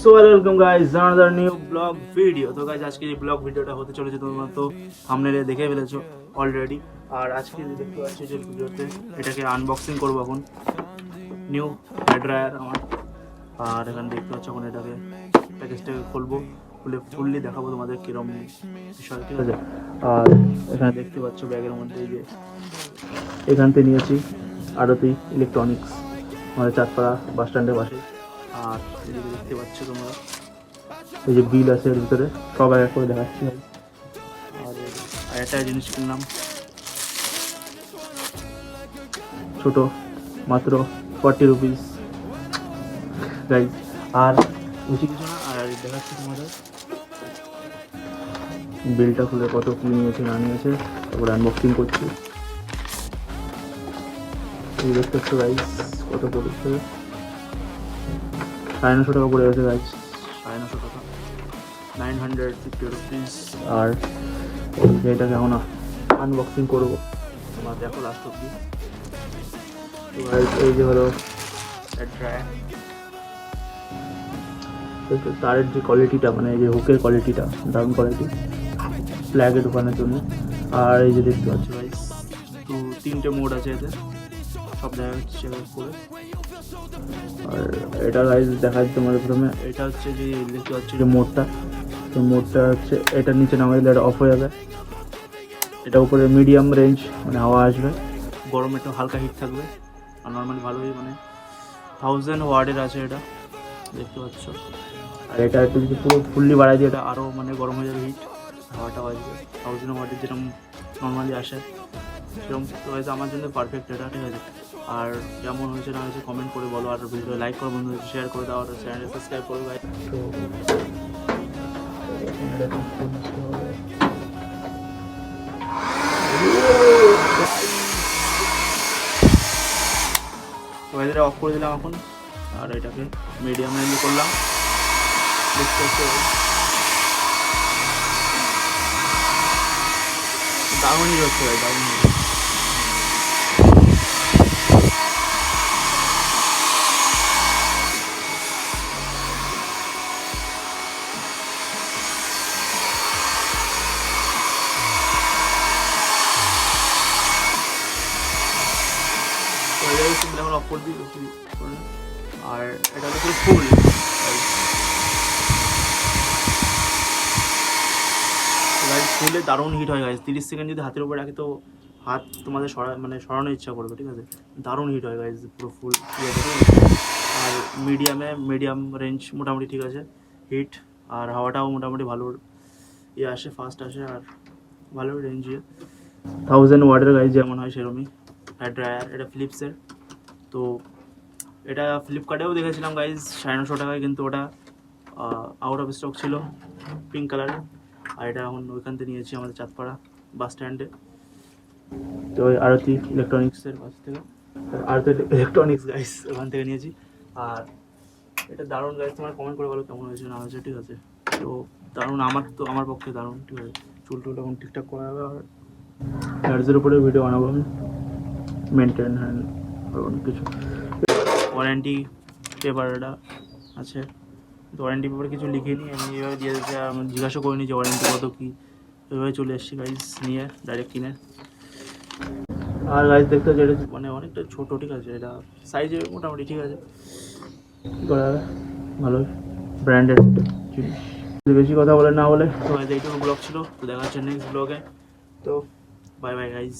So welcome guys another new blog video. তো guys আজকে এই ব্লগ ভিডিওটা হতে চলেছে, তোমরা তো থাম্বনেলে দেখে ফেলেছো অলরেডি। আর আজকে দেখতে পাচ্ছি যে ভিডিওতে এটাকে আনবক্সিং করবো এখন, নিউ হেয়ার ড্রায়ার আমার। আর এখানে দেখতে পাচ্ছ এখন এটাকে প্যাকেজটাকে খুলবো, খুলে ফুললি দেখাবো তোমাদের কিরম বিষয়, ঠিক আছে। আর এখানে দেখতে পাচ্ছ ব্যাগের মধ্যে এই যে এখান থেকে নিয়েছি আরতি ইলেকট্রনিক্স, আমাদের চাঁদপাড়া বাস স্ট্যান্ডের পাশে। আর এদিকে দেখতে পাচ্ছ তোমরা এই যে বিল আছে এর ভিতরে, সব এক করে দেখাচ্ছি। আর একটা জিনিস কিনলাম ছোট, মাত্র 40 রুপিস গাইজ। আর বেশি কিছু না, আর দেখাচ্ছি তোমাদের বিলটা খুলে কত কি নিয়েছে না নিয়েছে, তারপরে আনবক্সিং করছি। এই দেখতে পাচ্ছ গাইজ কত পড়েছে, 950 টাকা পড়ে গেছে গাইজ, 950 টাকা, 950 রুপিস। আর এটাকে এখন আনবক্সিং করবো, তোমরা দেখো লাস্ট অব্দি। তো গাইজ এই যে হলো ড্রায়ার, তারের যে কোয়ালিটিটা, মানে এই যে হুকের কোয়ালিটিটা দারুণ কোয়ালিটি, ফ্ল্যাগে ঢোকানোর জন্য। আর এই যে দেখতে পাচ্ছি গাইজ তিনটে মোড আছে এতে, সব জায়গায় চেক করে। আর এটা গাইজ দেখা যাচ্ছে তোমাদের প্রথমে, এটা হচ্ছে যে দেখতে পাচ্ছি যে মোডটা, তো মোডটা হচ্ছে এটার নিচে নামাই দিলে এটা অফ হয়ে যাবে। এটা উপরে মিডিয়াম রেঞ্জ, মানে হাওয়া আসবে, গরমে একটু হালকা হিট থাকবে। আর নর্মালি ভালোই, মানে 1000 ওয়াটের আছে এটা, দেখতে পাচ্ছ। আর এটা একটু যদি পুরো ফুললি বাড়াই দিয়ে এটা আরও মানে গরম হয়ে যাবে, হিট হাওয়াটা আসবে 1000 ওয়াটের যেরকম নর্মালি আসে সেরকম। তো হয়তো আমার জন্য পারফেক্ট এটা, ঠিক আছে। আর কেমন হয়েছে না হয়েছে কমেন্ট করে বলো, আর ভিডিও লাইক করো, বন্ধুদের শেয়ার করে দাও, আর চ্যানেলটা সাবস্ক্রাইব করো ভাই। তো এদের অফ করে দিলাম এখন, আর এটাকে মিডিয়াম রেঞ্জে করলাম, দেখতে হচ্ছে দারুণই হচ্ছে ভাই, দারুণ। এখন অফ করে দিই, আর এটা হচ্ছে ফুল ফুলে দারুণ হিট হয় গাইজ। 30 সেকেন্ড যদি হাতের উপর রাখি তো হাত তোমাদের মানে সরানোর ইচ্ছা করবে, ঠিক আছে। দারুণ হিট হয় গাইজ পুরো ফুল। আর মিডিয়াম রেঞ্জ মোটামুটি ঠিক আছে হিট, আর হাওয়াটাও মোটামুটি ভালো আসে, ফাস্ট আসে, আর ভালো রেঞ্জে। 1000 ওয়াটের গাইজ যেমন হয় সেরকমই হেয়ার ড্রায়ার। এটা ফিলিপসের, তো এটা ফ্লিপকার্টেও দেখেছিলাম গাইজ 950 টাকায়, কিন্তু ওটা আউট অফ স্টক ছিল, পিঙ্ক কালারের। আর এটা এখন ওইখান থেকে নিয়েছি আমাদের চাঁদপাড়া বাস স্ট্যান্ডে, তো ওই আরতি ইলেকট্রনিক্সের কাছ থেকে, আরতি ইলেকট্রনিক্স গাইজ ওখান থেকে নিয়েছি। আর এটা দারুণ গাইজ, তোমার কমেন্ট করে বলো কেমন হয়েছে না হয়েছে, ঠিক আছে। তো দারুণ, আমার পক্ষে দারুণ, ঠিক আছে। চুল টুল এখন ঠিকঠাক করা হবে, আর চার্জের উপরে ভিডিও বানাবো আমি, মেনটেন হ্যান্ড আর অনেক কিছু। ওয়ারেন্টি পেপার এটা আছে, তো ওয়ারেন্টি পেপারে কিছু লিখিনি, আমি এইভাবে দিয়ে দিতে, আমি জিজ্ঞাসা করিনি যে ওয়ারেন্টি কত কী, এইভাবে চলে এসেছি গাইজ নিয়ে, ডাইরেক্ট কিনে। আর গাইজ দেখতে হচ্ছে এটা মানে অনেকটা ছোটো, ঠিক আছে। এটা সাইজে মোটামুটি ঠিক আছে, কী করা যাবে, ভালোই ব্র্যান্ডেড জিনিস। বেশি কথা বলে না বলে, তো এইটুকু ব্লগ ছিল, তো দেখা হচ্ছে নেক্সট ব্লগে। তো বাই বাই গাইজ।